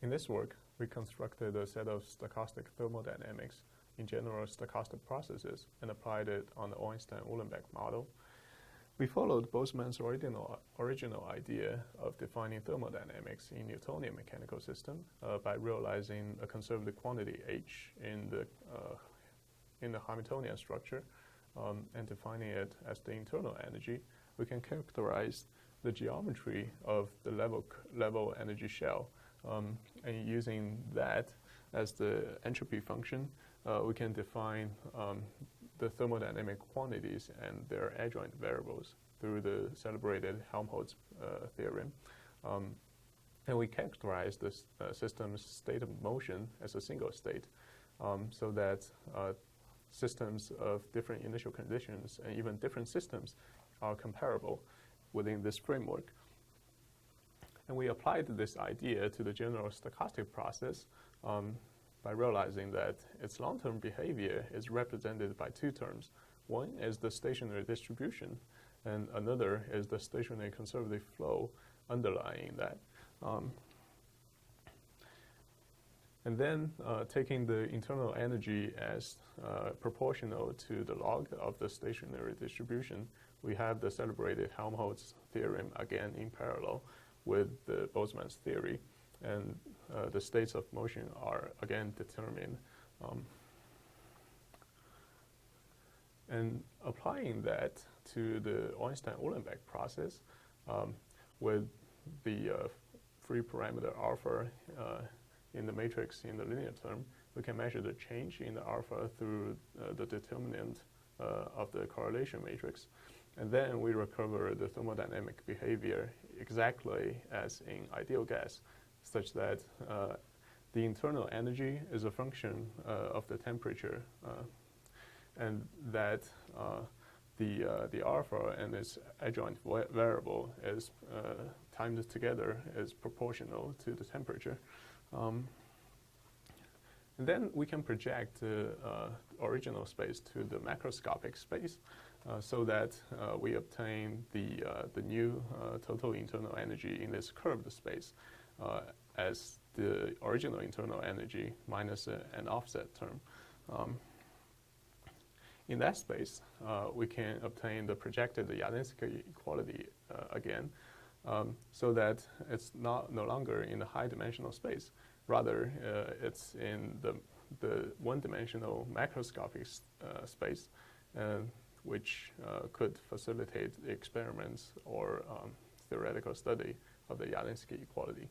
In this work, we constructed a set of stochastic thermodynamics in general stochastic processes and applied it on the Einstein-Uhlenbeck model. We followed Boltzmann's original idea of defining thermodynamics in Newtonian mechanical system by realizing a conservative quantity H in the Hamiltonian structure and defining it as the internal energy. We can characterize the geometry of the level energy shell, and using that as the entropy function, we can define the thermodynamic quantities and their adjoint variables through the celebrated Hellmouths theorem. And we characterize the system's state of motion as a single state, so that systems of different initial conditions and even different systems are comparable within this framework. And we applied this idea to the general stochastic process by realizing that its long-term behavior is represented by two terms. One is the stationary distribution, and another is the stationary conservative flow underlying that. And then taking the internal energy as proportional to the log of the stationary distribution, we have the celebrated Helmholtz theorem again in parallel with the Boltzmann's theory, and the states of motion are again determined. And applying that to the Einstein-Uhlenbeck process with the free parameter alpha in the matrix in the linear term, we can measure the change in the alpha through the determinant of the correlation matrix. And then we recover the thermodynamic behavior exactly as in ideal gas, such that the internal energy is a function of the temperature, and that the alpha and its adjoint variable is timed together is proportional to the temperature. And then we can project the original space to the macroscopic space so that we obtain the new total internal energy in this curved space as the original internal energy minus an offset term. In that space, we can obtain the projected Yalinski equality again, so that it's no longer in the high-dimensional space. Rather, it's in the one-dimensional macroscopic space, which could facilitate experiments or theoretical study of the Yalinski equality.